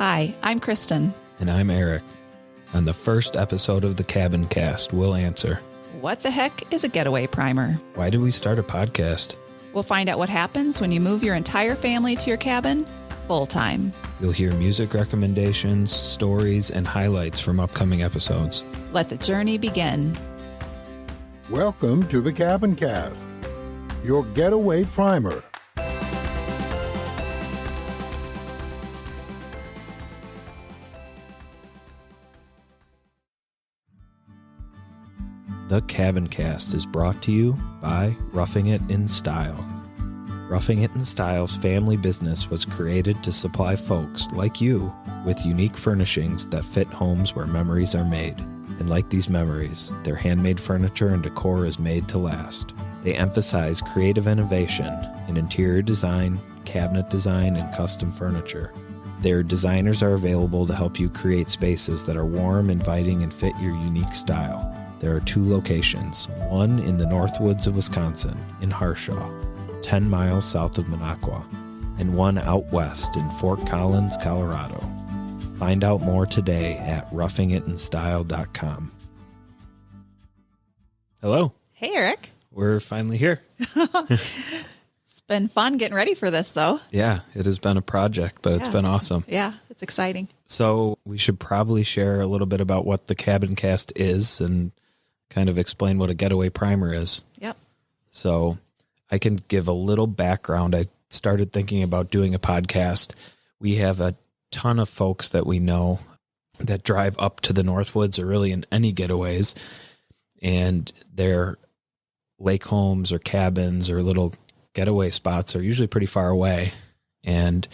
Hi, I'm Kristin. And I'm Erik. On the first episode of the Cabincast, we'll answer, What the heck is a getaway primer? why did we start a podcast? We'll find out what happens when you move your entire family to your cabin full time. You'll hear music recommendations, stories, and highlights from upcoming episodes. Let the journey begin. Welcome to the Cabincast, your getaway primer. The Cabincast is brought to you by Roughing It in Style. Roughing It in Style's family business was created to supply folks like you with unique furnishings that fit homes where memories are made. And like these memories, their handmade furniture and decor is made to last. They emphasize creative innovation in interior design, cabinet design, and custom furniture. Their designers are available to help you create spaces that are warm, inviting, and fit your unique style. There are 2 locations, one in the Northwoods of Wisconsin, in Harshaw, 10 miles south of Minocqua, and one out west in Fort Collins, Colorado. Find out more today at roughingItinstyle.com. Hello. Hey, Erik. We're finally here. It's been fun getting ready for this, though. Yeah, it has been a project, but it's been awesome. Yeah, it's exciting. So we should probably share a little bit about what the Cabincast is and kind of explain what a getaway primer is. Yep. So I can give a little background. I started thinking about doing a podcast. We have a ton of folks that we know that drive up to the Northwoods or really in any getaways, and their lake homes or cabins or little getaway spots are usually pretty far away, and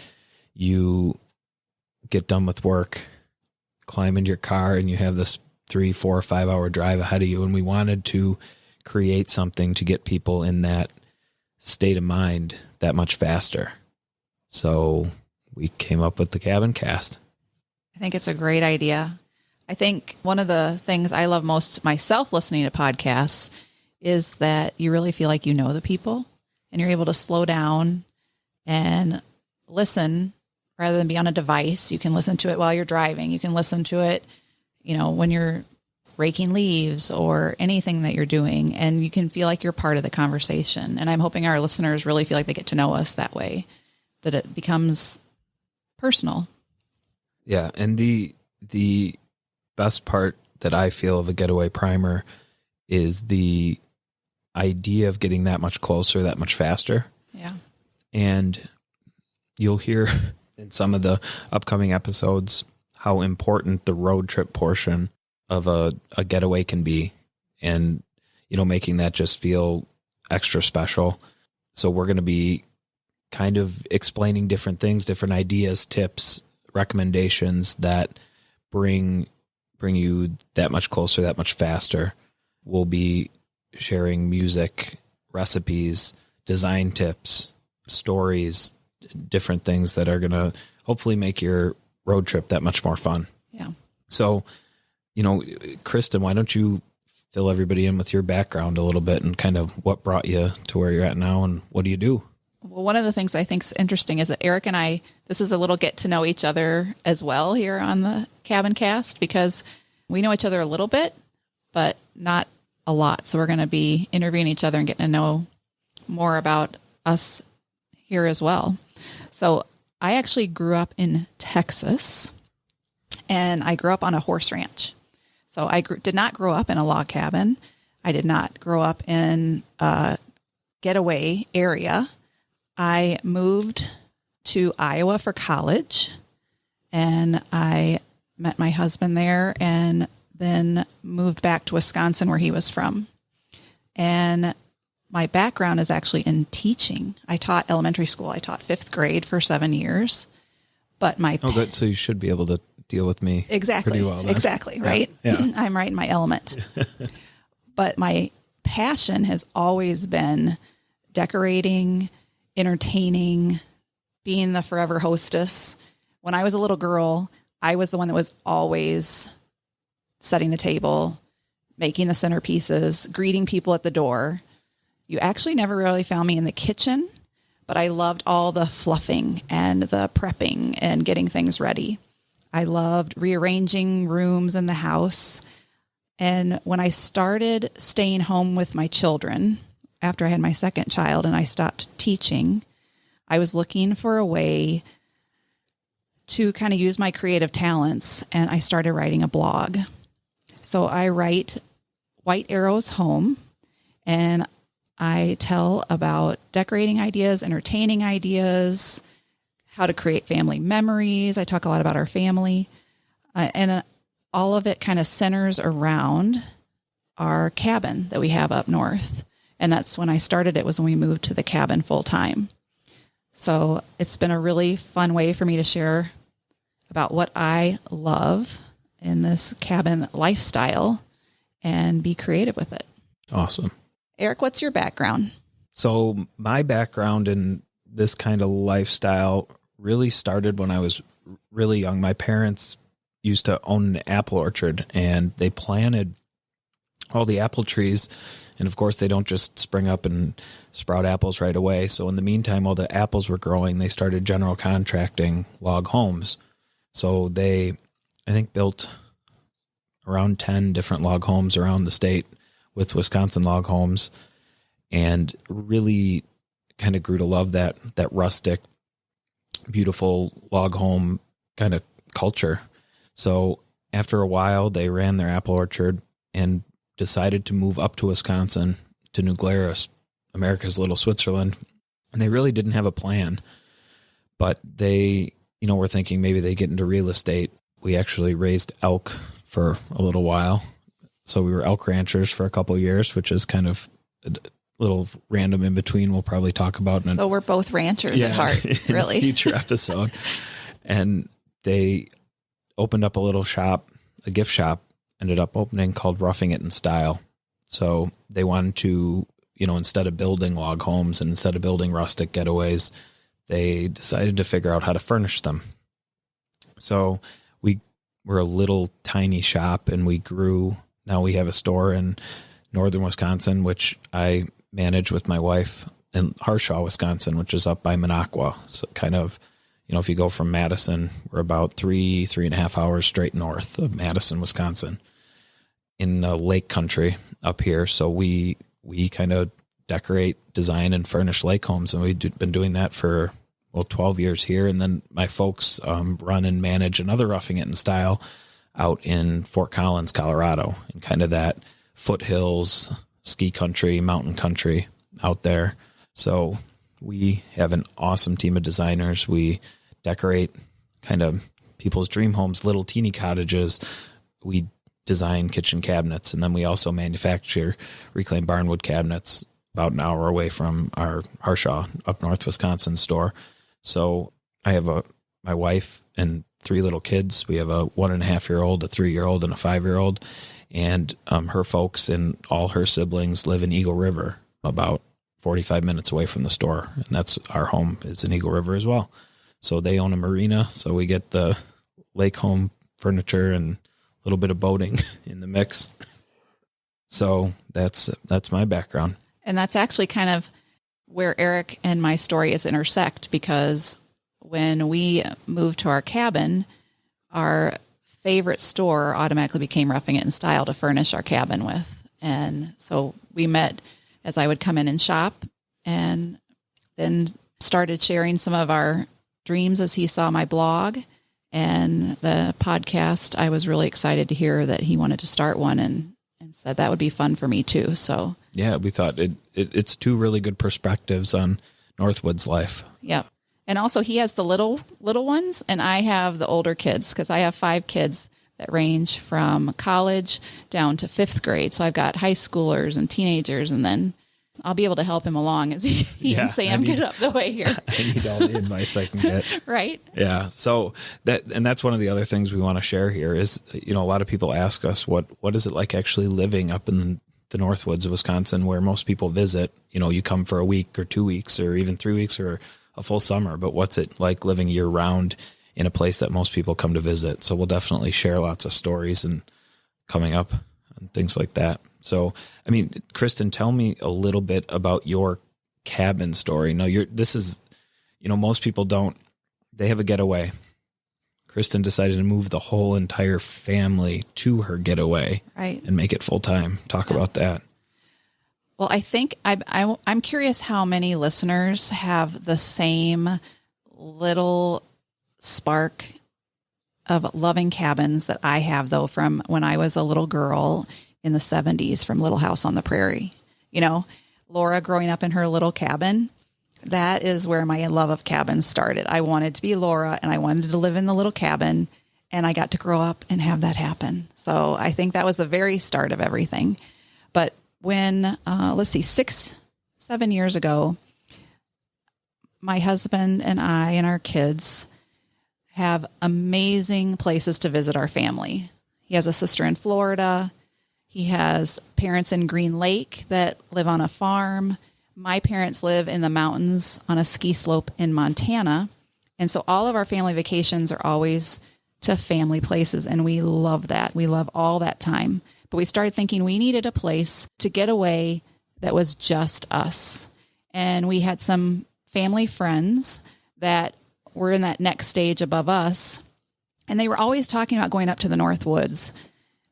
you get done with work, climb into your car, and you have this 3, 4, 5 hour drive ahead of you. And we wanted to create something to get people in that state of mind that much faster. So we came up with the Cabincast. I think it's a great idea. I think one of the things I love most myself listening to podcasts is that you really feel like you know the people and you're able to slow down and listen rather than be on a device. You can listen to it while you're driving. You can listen to it, when you're raking leaves or anything that you're doing, and you can feel like you're part of the conversation. And I'm hoping our listeners really feel like they get to know us that way, that it becomes personal. Yeah. And the best part that I feel of a getaway primer is the idea of getting that much closer, that much faster. Yeah. And you'll hear in some of the upcoming episodes how important the road trip portion of a getaway can be, and, making that just feel extra special. So we're going to be kind of explaining different things, different ideas, tips, recommendations that bring you that much closer, that much faster. We'll be sharing music, recipes, design tips, stories, different things that are going to hopefully make your road trip that much more fun. Yeah. So, Kristin, why don't you fill everybody in with your background a little bit and kind of what brought you to where you're at now and what do you do? Well, one of the things I think is interesting is that Erik and I, this is a little get to know each other as well here on the Cabincast, because we know each other a little bit, but not a lot. So we're going to be interviewing each other and getting to know more about us here as well. So I actually grew up in Texas, and I grew up on a horse ranch. So I did not grow up in a log cabin. I did not grow up in a getaway area. I moved to Iowa for college, and I met my husband there and then moved back to Wisconsin where he was from. And my background is actually in teaching. I taught elementary school. I taught 5th grade for 7 years. But good. So you should be able to deal with me pretty well then. Exactly, right? Yeah. I'm right in my element. But my passion has always been decorating, entertaining, being the forever hostess. When I was a little girl, I was the one that was always setting the table, making the centerpieces, greeting people at the door. You actually never really found me in the kitchen, but I loved all the fluffing and the prepping and getting things ready. I loved rearranging rooms in the house. And when I started staying home with my children, after I had my second child and I stopped teaching, I was looking for a way to kind of use my creative talents, and I started writing a blog. So I write White Arrows Home, and I tell about decorating ideas, entertaining ideas, how to create family memories. I talk a lot about our family, and all of it kind of centers around our cabin that we have up north. And that's when I started it, was when we moved to the cabin full time. So it's been a really fun way for me to share about what I love in this cabin lifestyle and be creative with it. Awesome. Erik, what's your background? So my background in this kind of lifestyle really started when I was really young. My parents used to own an apple orchard, and they planted all the apple trees. And of course, they don't just spring up and sprout apples right away. So in the meantime, while the apples were growing, they started general contracting log homes. So they, I think, built around 10 different log homes around the state with Wisconsin Log Homes, and really kind of grew to love that rustic, beautiful log home kind of culture. So after a while, they ran their apple orchard and decided to move up to Wisconsin, to New Glarus, America's little Switzerland. And they really didn't have a plan, but they, were thinking maybe they get into real estate. We actually raised elk for a little while. So we were elk ranchers for a couple of years, which is kind of a little random in between. We'll probably talk about. So we're both ranchers at heart, really. In a future episode. And they opened up a little shop, a gift shop, ended up opening, called Roughing It in Style. So they wanted to, instead of building log homes and instead of building rustic getaways, they decided to figure out how to furnish them. So we're a little tiny shop, and we grew. Now we have a store in northern Wisconsin, which I manage with my wife, in Harshaw, Wisconsin, which is up by Minocqua. So kind of, if you go from Madison, we're about 3.5 hours straight north of Madison, Wisconsin, in lake country up here. So we kind of decorate, design, and furnish lake homes. And we've been doing that for 12 years here. And then my folks run and manage another Roughing It in Style out in Fort Collins, Colorado, and kind of that foothills, ski country, mountain country out there. So we have an awesome team of designers. We decorate kind of people's dream homes, little teeny cottages. We design kitchen cabinets, and then we also manufacture reclaimed barnwood cabinets about an hour away from our Harshaw up north Wisconsin store. So I have my wife and 3 little kids. We have a 1.5-year-old, a 3-year-old, and a 5-year-old. And her folks and all her siblings live in Eagle River, about 45 minutes away from the store. And that's our home is in Eagle River as well. So they own a marina. So we get the lake home furniture and a little bit of boating in the mix. So that's my background. And that's actually kind of where Erik and my story is intersect, because when we moved to our cabin, our favorite store automatically became Roughing It in Style to furnish our cabin with. And so we met as I would come in and shop, and then started sharing some of our dreams as he saw my blog and the podcast. I was really excited to hear that he wanted to start one, and said that would be fun for me too. So yeah, we thought it's 2 really good perspectives on Northwood's life. Yep. And also he has the little ones, and I have the older kids, because I have 5 kids that range from college down to 5th grade. So I've got high schoolers and teenagers, and then I'll be able to help him along as he and Sam get up the way here. I need all the advice I can get. Right. Yeah. So that's one of the other things we want to share here is, a lot of people ask us, what is it like actually living up in the Northwoods of Wisconsin, where most people visit? You come for a week or 2 weeks or even 3 weeks or a full summer, but what's it like living year round in a place that most people come to visit? So we'll definitely share lots of stories and coming up and things like that. So, Kristin, tell me a little bit about your cabin story. Now, this is, most people don't, they have a getaway Kristin decided to move the whole entire family to her getaway, right, and make it full time. Talk about that. Well, I think I'm curious how many listeners have the same little spark of loving cabins that I have, though, from when I was a little girl in the 70s from Little House on the Prairie. You know, Laura growing up in her little cabin, that is where my love of cabins started. I wanted to be Laura, and I wanted to live in the little cabin, and I got to grow up and have that happen. So I think that was the very start of everything. But when, 6-7 years ago, my husband and I and our kids have amazing places to visit our family. He has a sister in Florida. He has parents in Green Lake that live on a farm. My parents live in the mountains on a ski slope in Montana. And so all of our family vacations are always to family places, and we love that. We love all that time. But we started thinking we needed a place to get away that was just us. And we had some family friends that were in that next stage above us, and they were always talking about going up to the North Woods.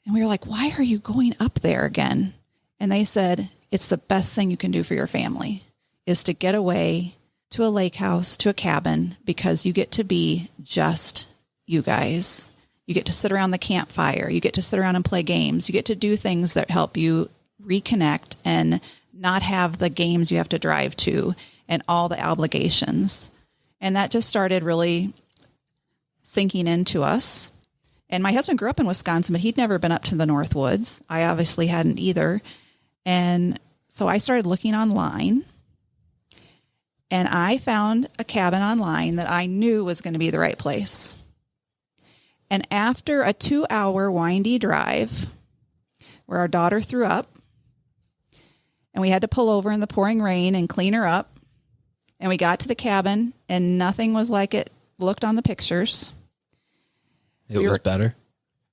And we were like, why are you going up there again? And they said, it's the best thing you can do for your family is to get away to a lake house, to a cabin, because you get to be just you guys. You get to sit around the campfire. You get to sit around and play games. You get to do things that help you reconnect and not have the games you have to drive to and all the obligations. And that just started really sinking into us. And my husband grew up in Wisconsin, but he'd never been up to the North Woods. I obviously hadn't either. And so I started looking online, and I found a cabin online that I knew was going to be the right place. And after a 2-hour windy drive where our daughter threw up, and we had to pull over in the pouring rain and clean her up, and we got to the cabin, and nothing was like it looked on the pictures. It was better.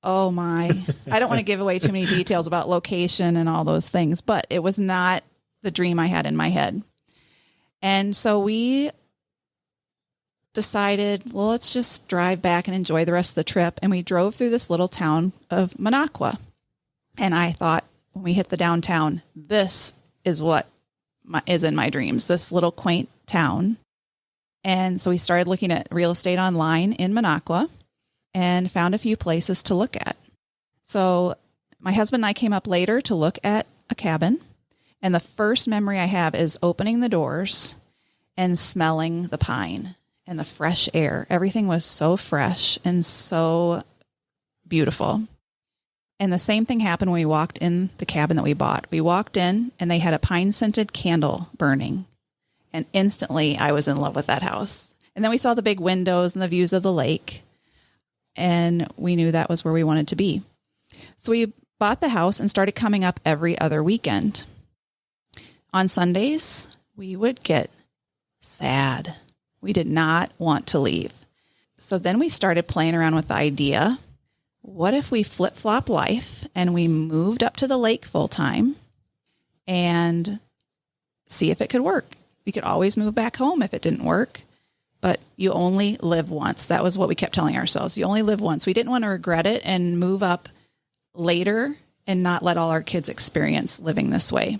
Oh my. I don't want to give away too many details about location and all those things, but it was not the dream I had in my head. And so we decided, well, let's just drive back and enjoy the rest of the trip. And we drove through this little town of Minocqua. And I thought, when we hit the downtown, this is what is in my dreams, this little quaint town. And so we started looking at real estate online in Minocqua and found a few places to look at. So my husband and I came up later to look at a cabin. And the first memory I have is opening the doors and smelling the pine and the fresh air. Everything was so fresh and so beautiful. And the same thing happened when we walked in the cabin that we bought. We walked in and they had a pine-scented candle burning. And instantly I was in love with that house. And then we saw the big windows and the views of the lake. And we knew that was where we wanted to be. So we bought the house and started coming up every other weekend. On Sundays, we would get sad. We did not want to leave. So then we started playing around with the idea, what if we flip-flop life and we moved up to the lake full-time and see if it could work? We could always move back home if it didn't work. But you only live once. That was what we kept telling ourselves. You only live once. We didn't want to regret it and move up later and not let all our kids experience living this way.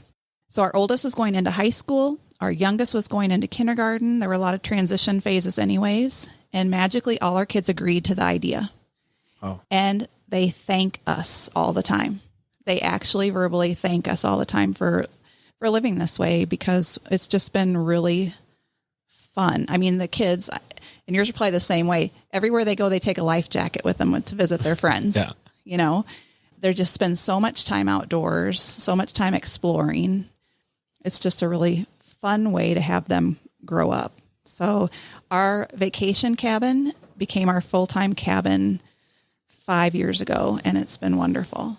So our oldest was going into high school. Our youngest was going into kindergarten. There were a lot of transition phases anyways. And magically, all our kids agreed to the idea. Oh. And they thank us all the time. They actually verbally thank us all the time for living this way, because it's just been really fun. I mean, the kids, and yours are probably the same way. Everywhere they go, they take a life jacket with them to visit their friends. Yeah. You know, they just spend so much time outdoors, so much time exploring. It's just a really fun way to have them grow up. So our vacation cabin became our full-time cabin 5 years ago, and it's been wonderful.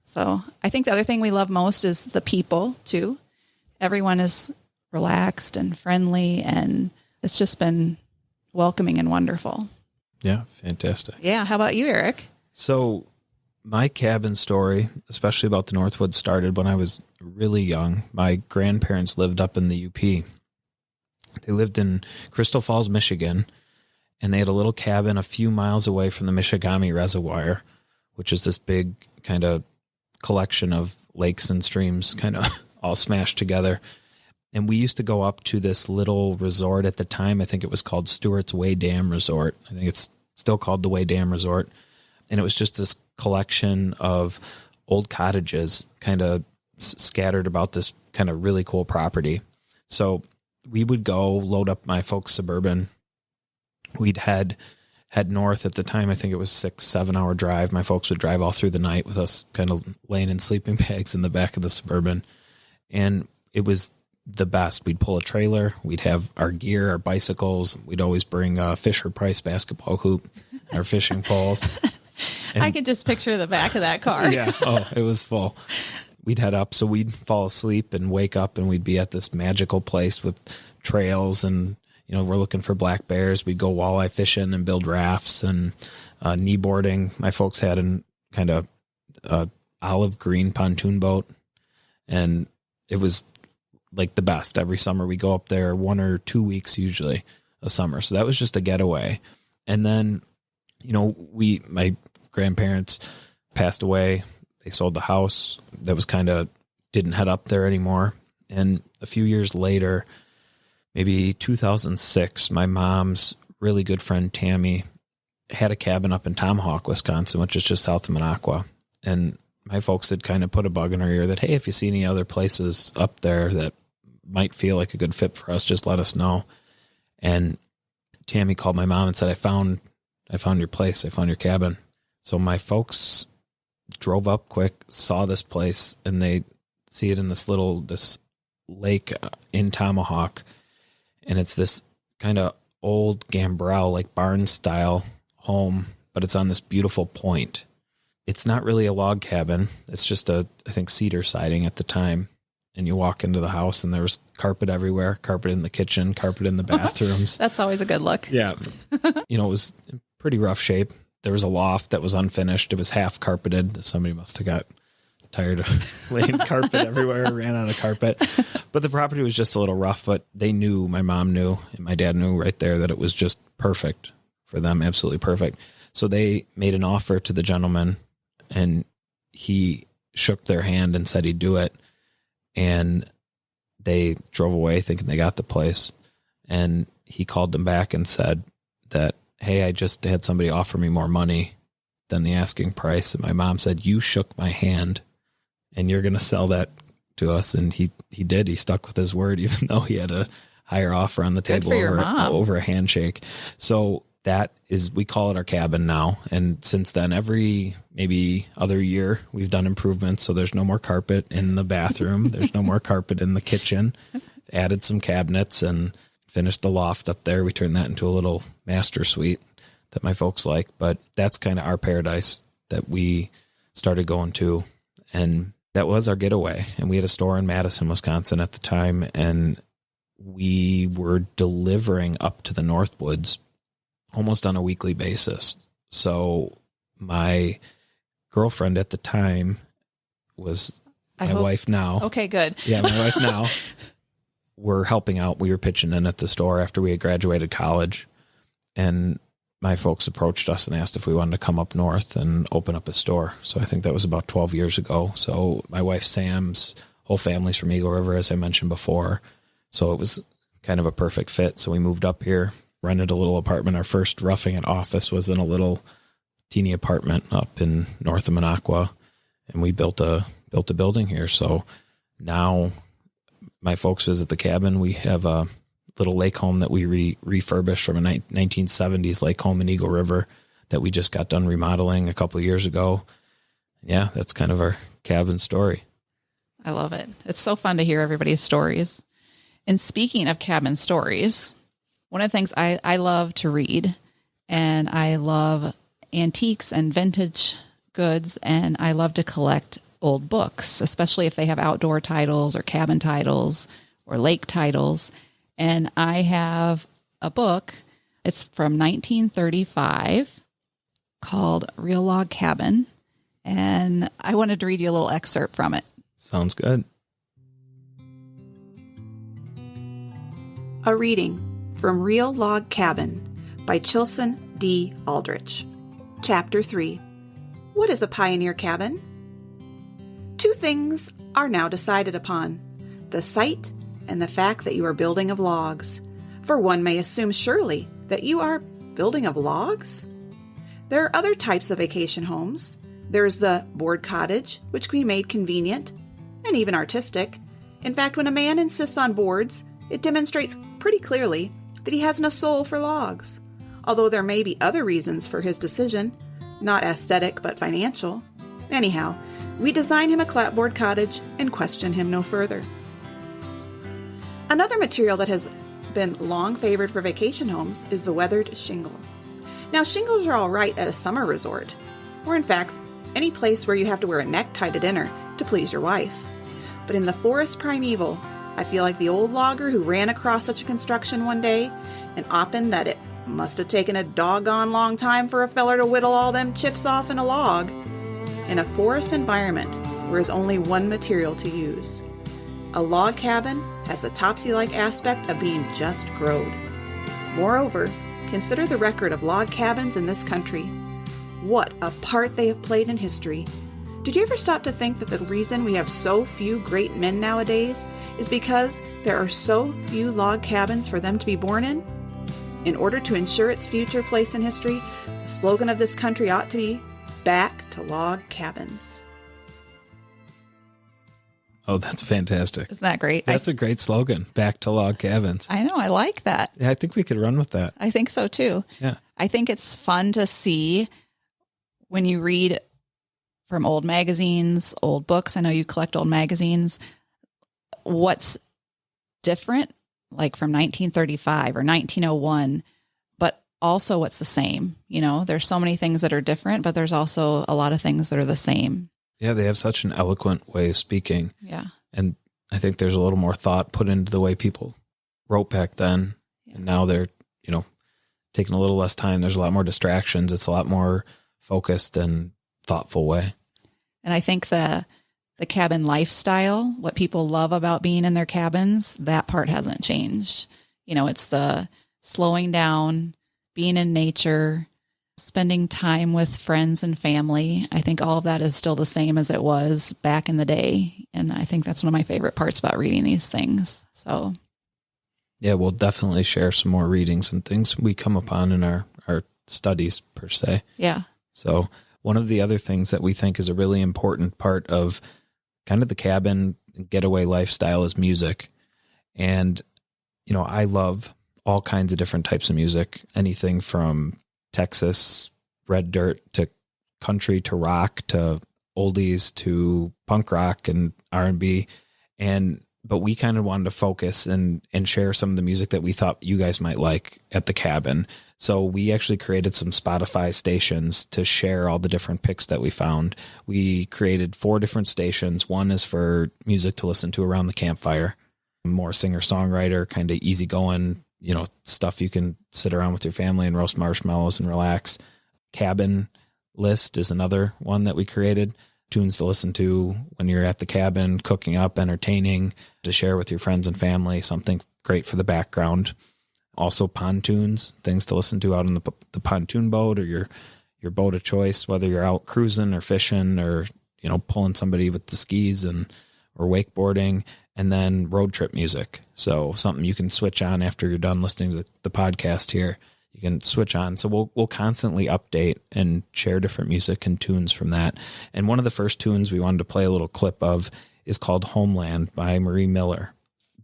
So I think the other thing we love most is the people too. Everyone is relaxed and friendly, and it's just been welcoming and wonderful. Yeah, fantastic. Yeah. How about you, Erik? So my cabin story, especially about the Northwoods, started when I was really young. My grandparents lived up in the UP. They lived in Crystal Falls, Michigan, and they had a little cabin a few miles away from the Michigami Reservoir, which is this big kind of collection of lakes and streams kind of all smashed together. And we used to go up to this little resort at the time. I think it was called Stewart's Way Dam Resort. I think it's still called the Way Dam Resort. And it was just this collection of old cottages kind of scattered about this kind of really cool property. So we would go load up my folks' Suburban. We'd head north. At the time. I think it was 6-7 hour drive. My folks would drive all through the night with us kind of laying in sleeping bags in the back of the Suburban. And it was the best. We'd pull a trailer. We'd have our gear, our bicycles. We'd always bring a Fisher Price basketball hoop, our fishing poles. And I could just picture the back of that car. Yeah. Oh, it was full. We'd head up. So we'd fall asleep and wake up and we'd be at this magical place with trails and, we're looking for black bears. We'd go walleye fishing and build rafts and knee boarding. My folks had a kind of olive green pontoon boat, and it was like the best. Every summer we go up there 1 or 2 weeks, usually a summer. So that was just a getaway. And then, my grandparents passed away. They sold the house. That was didn't head up there anymore. And a few years later, maybe 2006, my mom's really good friend, Tammy, had a cabin up in Tomahawk, Wisconsin, which is just south of Minocqua. And my folks had kind of put a bug in our ear that, hey, if you see any other places up there that might feel like a good fit for us, just let us know. And Tammy called my mom and said, I found your place. I found your cabin. So my folks drove up quick, saw this place, and they see it in this lake in Tomahawk. And it's this kind of old gambrel, like barn style home, but it's on this beautiful point. It's not really a log cabin. It's just I think cedar siding at the time. And you walk into the house and there's carpet everywhere, carpet in the kitchen, carpet in the bathrooms. That's always a good look. Yeah. It was in pretty rough shape. There was a loft that was unfinished. It was half carpeted. Somebody must have got tired of laying carpet everywhere, ran out of carpet. But the property was just a little rough, but they knew, my mom knew, and my dad knew right there that it was just perfect for them, absolutely perfect. So they made an offer to the gentleman, and he shook their hand and said he'd do it. And they drove away thinking they got the place. And he called them back and said that, hey, I just had somebody offer me more money than the asking price. And my mom said, you shook my hand and you're going to sell that to us. And he did. He stuck with his word, even though he had a higher offer on the table over a handshake. So that is, we call it our cabin now. And since then, every maybe other year, we've done improvements. So there's no more carpet in the bathroom. There's no more carpet in the kitchen. Added some cabinets and finished the loft up there. We turned that into a little master suite that my folks like. But that's kind of our paradise that we started going to. And that was our getaway. And we had a store in Madison, Wisconsin at the time. And we were delivering up to the Northwoods almost on a weekly basis. So my girlfriend at the time was my wife now. Okay, good. Yeah, my wife now. We're helping out. We were pitching in at the store after we had graduated college. And my folks approached us and asked if we wanted to come up north and open up a store. So I think that was about 12 years ago. So my wife Sam's whole family's from Eagle River, as I mentioned before. So it was kind of a perfect fit. So we moved up here, rented a little apartment. Our first roughing it office was in a little teeny apartment up in north of Minocqua. And we built a building here. So now my folks visit the cabin. We have a little lake home that we refurbished from a 1970s lake home in Eagle River that we just got done remodeling a couple of years ago. Yeah, that's kind of our cabin story. I love it. It's so fun to hear everybody's stories. And speaking of cabin stories, one of the things I love to read, and I love antiques and vintage goods, and I love to collect old books, especially if they have outdoor titles or cabin titles or lake titles. And I have a book. It's from 1935 called Real Log Cabin. And I wanted to read you a little excerpt from it. Sounds good. A reading from Real Log Cabin by Chilson D. Aldrich. Chapter 3. What is a pioneer cabin? Two things are now decided upon: the site and the fact that you are building of logs. For one may assume surely that you are building of logs? There are other types of vacation homes. There's the board cottage, which can be made convenient and even artistic. In fact, when a man insists on boards, it demonstrates pretty clearly that he hasn't a soul for logs. Although there may be other reasons for his decision, not aesthetic but financial. Anyhow, we design him a clapboard cottage and question him no further. Another material that has been long favored for vacation homes is the weathered shingle. Now, shingles are all right at a summer resort, or in fact, any place where you have to wear a necktie to dinner to please your wife. But in the forest primeval, I feel like the old logger who ran across such a construction one day and opined that it must have taken a doggone long time for a feller to whittle all them chips off in a log. In a forest environment, there is only one material to use. A log cabin has the topsy-like aspect of being just growed. Moreover, consider the record of log cabins in this country. What a part they have played in history. Did you ever stop to think that the reason we have so few great men nowadays is because there are so few log cabins for them to be born in? In order to ensure its future place in history, the slogan of this country ought to be, "Back to log cabins." Oh, that's fantastic. Isn't that great? That's a great slogan. Back to log cabins. I know. I like that. Yeah, I think we could run with that. I think so too. Yeah. I think it's fun to see when you read from old magazines, old books. I know you collect old magazines. What's different, like from 1935 or 1901, but also what's the same. You know, there's so many things that are different, but there's also a lot of things that are the same. Yeah, they have such an eloquent way of speaking. Yeah. And I think there's a little more thought put into the way people wrote back then. Yeah. And now they're, taking a little less time. There's a lot more distractions. It's a lot more focused and thoughtful way. And I think the cabin lifestyle, what people love about being in their cabins, that part hasn't changed. It's the slowing down, being in nature, spending time with friends and family. I think all of that is still the same as it was back in the day. And I think that's one of my favorite parts about reading these things. So, yeah, we'll definitely share some more readings and things we come upon in our studies per se. Yeah. So one of the other things that we think is a really important part of kind of the cabin getaway lifestyle is music. And, I love all kinds of different types of music, anything from Texas red dirt to country to rock to oldies to punk rock and R&B. But we kind of wanted to focus and share some of the music that we thought you guys might like at the cabin. So we actually created some Spotify stations to share all the different picks that we found. We created 4 different stations. One is for music to listen to around the campfire, more singer-songwriter, kind of easygoing, stuff you can sit around with your family and roast marshmallows and relax. Cabin list is another one that we created. Tunes to listen to when you're at the cabin, cooking up, entertaining, to share with your friends and family, something great for the background. Also pontoons, things to listen to out on the pontoon boat or your boat of choice, whether you're out cruising or fishing or, pulling somebody with the skis or wakeboarding. And then road trip music. So something you can switch on after you're done listening to the podcast here. You can switch on. So we'll constantly update and share different music and tunes from that. And one of the first tunes we wanted to play a little clip of is called Homeland by Marie Miller.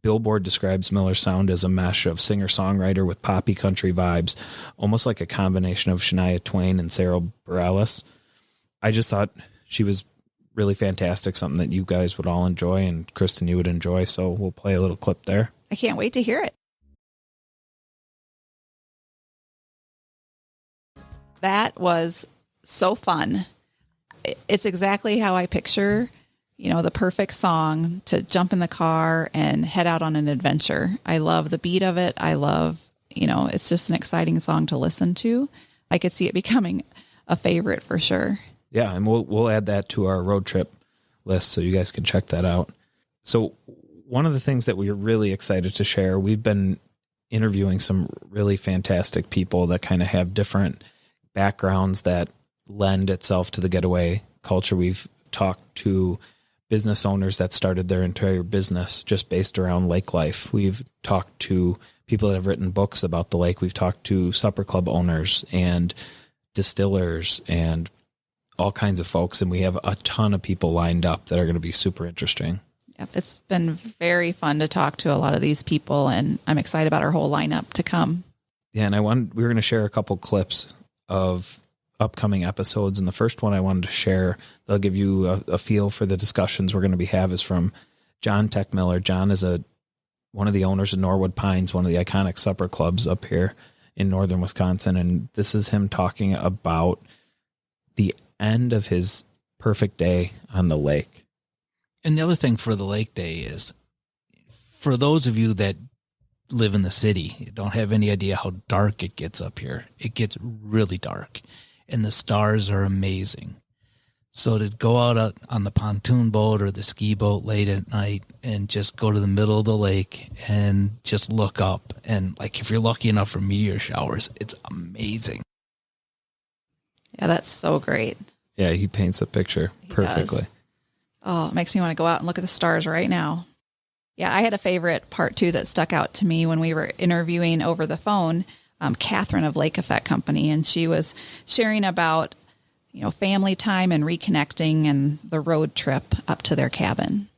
Billboard describes Miller's sound as a mesh of singer-songwriter with poppy country vibes, almost like a combination of Shania Twain and Sarah Bareilles. I just thought she was really fantastic, something that you guys would all enjoy, and Kristin, you would enjoy. So we'll play a little clip there. I can't wait to hear it. That was so fun. It's exactly how I picture, the perfect song to jump in the car and head out on an adventure. I love the beat of it. I love, it's just an exciting song to listen to. I could see it becoming a favorite for sure. Yeah, and we'll add that to our road trip list so you guys can check that out. So one of the things that we're really excited to share, we've been interviewing some really fantastic people that kind of have different backgrounds that lend itself to the getaway culture. We've talked to business owners that started their entire business just based around lake life. We've talked to people that have written books about the lake. We've talked to supper club owners and distillers and all kinds of folks. And we have a ton of people lined up that are going to be super interesting. Yep, it's been very fun to talk to a lot of these people, and I'm excited about our whole lineup to come. Yeah, and we were going to share a couple clips of upcoming episodes. And the first one I wanted to share, they'll give you a feel for the discussions we're going to be having, is from John Techmiller. John is one of the owners of Norwood Pines, one of the iconic supper clubs up here in northern Wisconsin. And this is him talking about the end of his perfect day on the lake. And the other thing for the lake day is, for those of you that live in the city, don't have any idea how dark it gets up here. It gets really dark, and the stars are amazing. So to go out on the pontoon boat or the ski boat late at night and just go to the middle of the lake and just look up, and like if you're lucky enough for meteor showers, it's amazing. Yeah, that's so great. Yeah, he paints a picture perfectly. Does. Oh, it makes me want to go out and look at the stars right now. Yeah, I had a favorite part too that stuck out to me when we were interviewing over the phone, Catherine of Lake Effect Company, and she was sharing about, family time and reconnecting and the road trip up to their cabin.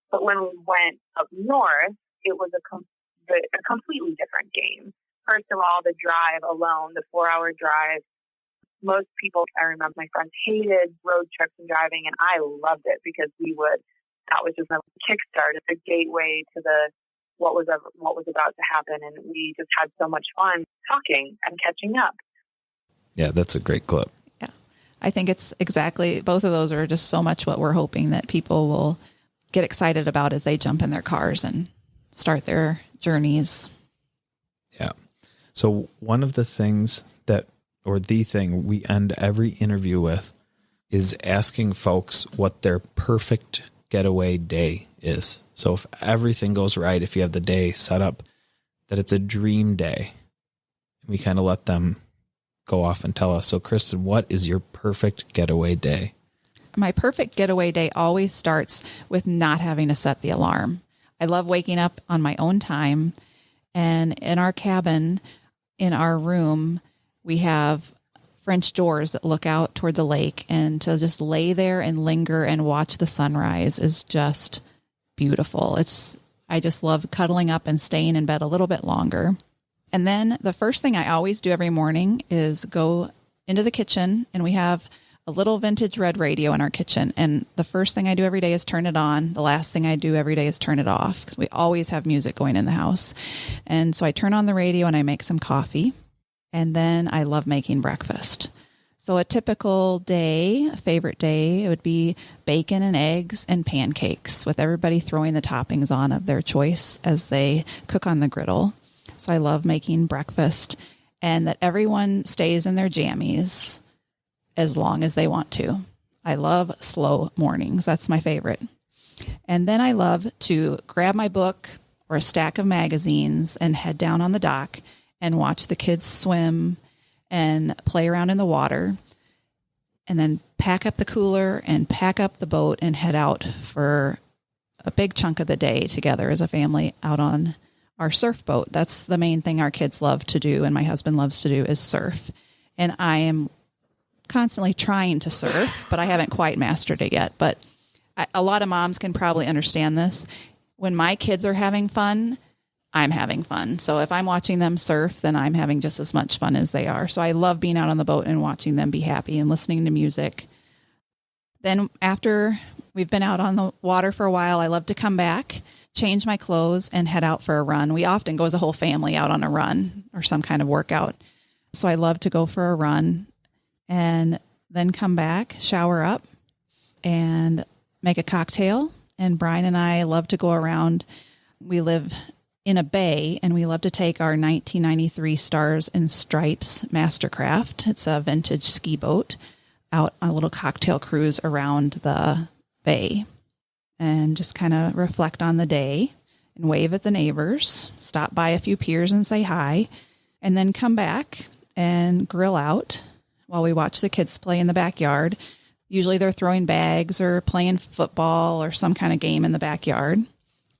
But when we went up north, it was a completely different game. First of all, the drive alone, the 4-hour drive. Most people, I remember my friends hated road trips and driving, and I loved it because that was just a kickstart, a gateway to what was about to happen, and we just had so much fun talking and catching up. Yeah, that's a great clip. Yeah, I think it's exactly, both of those are just so much what we're hoping that people will get excited about as they jump in their cars and start their journeys. Yeah. So one of the things the thing we end every interview with is asking folks what their perfect getaway day is. So if everything goes right, if you have the day set up that it's a dream day, we kind of let them go off and tell us. So Kristin, what is your perfect getaway day? My perfect getaway day always starts with not having to set the alarm. I love waking up on my own time, and in our cabin, in our room, we have French doors that look out toward the lake, and to just lay there and linger and watch the sunrise is just beautiful. I just love cuddling up and staying in bed a little bit longer. And then the first thing I always do every morning is go into the kitchen, and we have a little vintage red radio in our kitchen. And the first thing I do every day is turn it on. The last thing I do every day is turn it off, because we always have music going in the house. And so I turn on the radio and I make some coffee. And then I love making breakfast. So a typical day, a favorite day, it would be bacon and eggs and pancakes, with everybody throwing the toppings on of their choice as they cook on the griddle. So I love making breakfast, and that everyone stays in their jammies as long as they want to. I love slow mornings. That's my favorite. And then I love to grab my book or a stack of magazines and head down on the dock and watch the kids swim and play around in the water, and then pack up the cooler and pack up the boat and head out for a big chunk of the day together as a family out on our surf boat. That's the main thing our kids love to do, and my husband loves to do, is surf. And I am constantly trying to surf, but I haven't quite mastered it yet. But a lot of moms can probably understand this. When my kids are having fun, I'm having fun. So if I'm watching them surf, then I'm having just as much fun as they are. So I love being out on the boat and watching them be happy and listening to music. Then after we've been out on the water for a while, I love to come back, change my clothes, and head out for a run. We often go as a whole family out on a run or some kind of workout. So I love to go for a run and then come back, shower up, and make a cocktail. And Brian and I love to go around. We live in a bay, and we love to take our 1993 Stars and Stripes Mastercraft. It's a vintage ski boat out on a little cocktail cruise around the bay and just kind of reflect on the day and wave at the neighbors, stop by a few piers and say hi, and then come back and grill out while we watch the kids play in the backyard. Usually they're throwing bags or playing football or some kind of game in the backyard.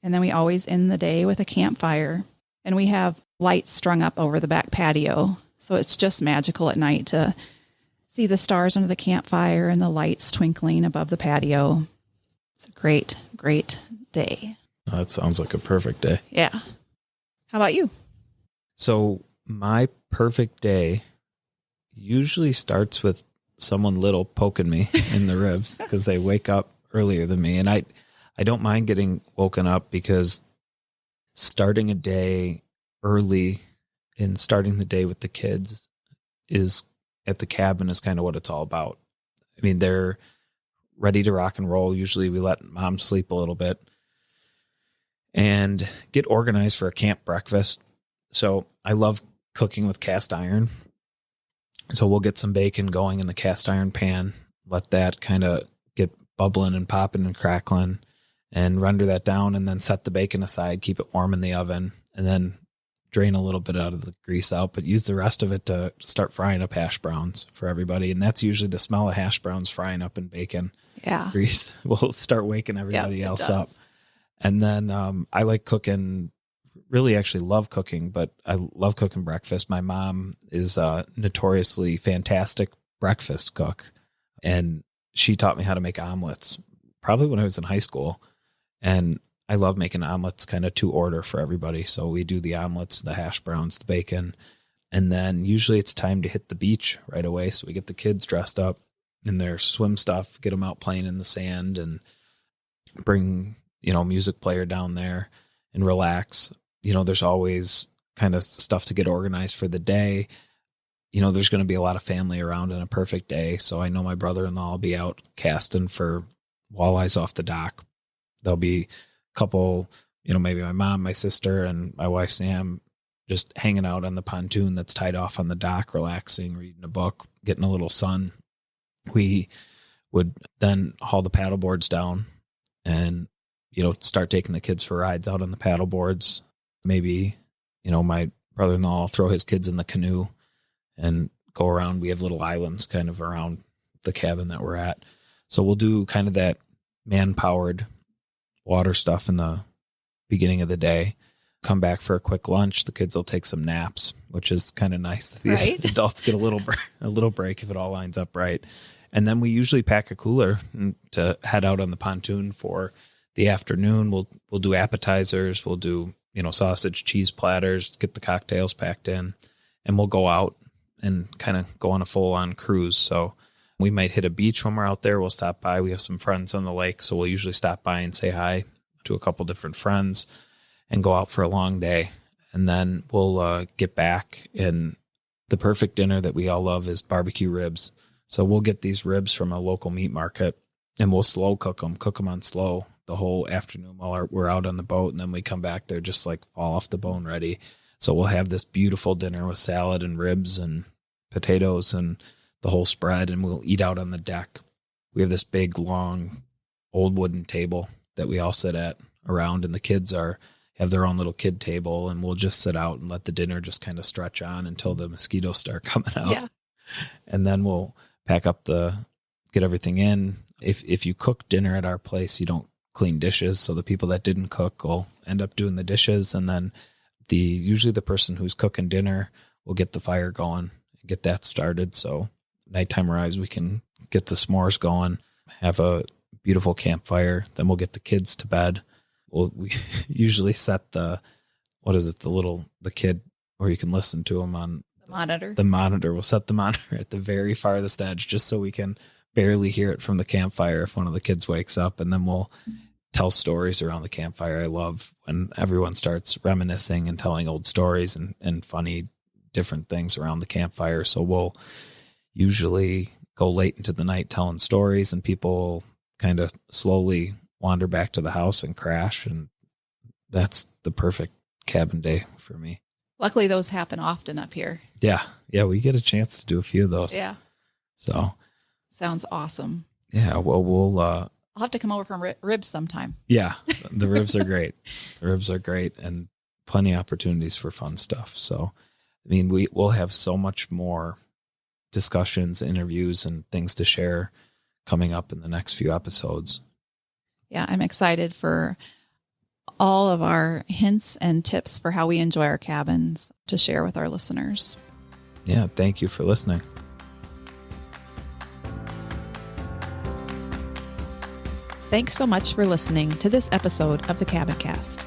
And then we always end the day with a campfire. And we have lights strung up over the back patio. So it's just magical at night to see the stars under the campfire and the lights twinkling above the patio. It's a great, great day. That sounds like a perfect day. Yeah. How about you? So my perfect day usually starts with someone little poking me in the ribs because they wake up earlier than me. And I don't mind getting woken up because starting a day early and starting the day with the kids is at the cabin is kind of what it's all about. I mean, they're ready to rock and roll. Usually we let mom sleep a little bit and get organized for a camp breakfast. So I love cooking with cast iron. So we'll get some bacon going in the cast iron pan, let that kind of get bubbling and popping and crackling, and render that down, and then set the bacon aside, keep it warm in the oven, and then drain a little bit out of the grease out, but use the rest of it to start frying up hash browns for everybody. And that's usually the smell of hash browns frying up in bacon. Yeah. Grease will start waking everybody else up. And then I like cooking, really actually love cooking, but I love cooking breakfast. My mom is a notoriously fantastic breakfast cook, and she taught me how to make omelets probably when I was in high school. And I love making omelets kind of to order for everybody. So we do the omelets, the hash browns, the bacon, and then usually it's time to hit the beach right away. So we get the kids dressed up in their swim stuff, get them out playing in the sand, and bring, music player down there and relax. There's always kind of stuff to get organized for the day. There's going to be a lot of family around in a perfect day. So I know my brother-in-law will be out casting for walleyes off the dock. There'll be couple, maybe my mom, my sister, and my wife, Sam, just hanging out on the pontoon that's tied off on the dock, relaxing, reading a book, getting a little sun. We would then haul the paddle boards down and, start taking the kids for rides out on the paddle boards. Maybe, my brother-in-law will throw his kids in the canoe and go around. We have little islands kind of around the cabin that we're at. So we'll do kind of that man-powered water stuff in the beginning of the day, come back for a quick lunch. The kids will take some naps, which is kind of nice. The adults get a little break if it all lines up right. And then we usually pack a cooler to head out on the pontoon for the afternoon. We'll do appetizers. We'll do, sausage, cheese platters, get the cocktails packed in, and we'll go out and kind of go on a full on cruise. So we might hit a beach when we're out there. We'll stop by. We have some friends on the lake, so we'll usually stop by and say hi to a couple different friends and go out for a long day. And then we'll get back, and the perfect dinner that we all love is barbecue ribs. So we'll get these ribs from a local meat market, and we'll slow cook them on slow the whole afternoon while we're out on the boat. And then we come back, they're just like fall off the bone ready. So we'll have this beautiful dinner with salad and ribs and potatoes and the whole spread, and we'll eat out on the deck. We have this big, long, old wooden table that we all sit at around, and the kids have their own little kid table, and we'll just sit out and let the dinner just kind of stretch on until the mosquitoes start coming out. Yeah. And then we'll pack up get everything in. If you cook dinner at our place, you don't clean dishes. So the people that didn't cook will end up doing the dishes. And then usually the person who's cooking dinner will get the fire going and get that started. So nighttime arrives, we can get the s'mores going, have a beautiful campfire. Then we'll get the kids to bed. We usually set the kid where you can listen to them on the monitor. We'll set the monitor at the very farthest edge just so we can barely hear it from the campfire if one of the kids wakes up. And then we'll tell stories around the campfire. I love when everyone starts reminiscing and telling old stories and funny different things around the campfire. So we'll usually go late into the night telling stories, and people kind of slowly wander back to the house and crash. And that's the perfect cabin day for me. Luckily, those happen often up here. Yeah. Yeah. We get a chance to do a few of those. Yeah. So sounds awesome. Yeah. Well, I'll have to come over from ribs sometime. Yeah, the ribs are great. The ribs are great, and plenty of opportunities for fun stuff. So, I mean, we'll have so much more discussions, interviews, and things to share coming up in the next few episodes. Yeah, I'm excited for all of our hints and tips for how we enjoy our cabins to share with our listeners. Yeah, thank you for listening. Thanks so much for listening to this episode of the Cabincast.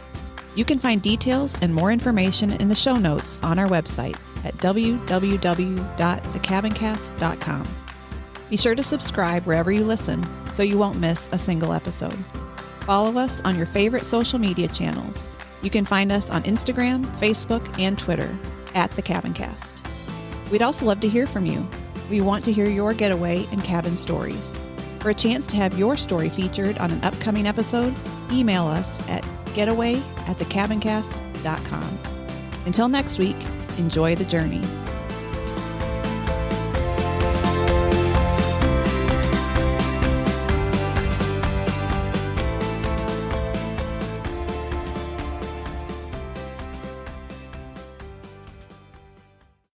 You can find details and more information in the show notes on our website at www.thecabincast.com. Be sure to subscribe wherever you listen so you won't miss a single episode. Follow us on your favorite social media channels. You can find us on Instagram, Facebook, and Twitter at The Cabincast. We'd also love to hear from you. We want to hear your getaway and cabin stories. For a chance to have your story featured on an upcoming episode, email us at getaway@thecabincast.com. Until next week, enjoy the journey.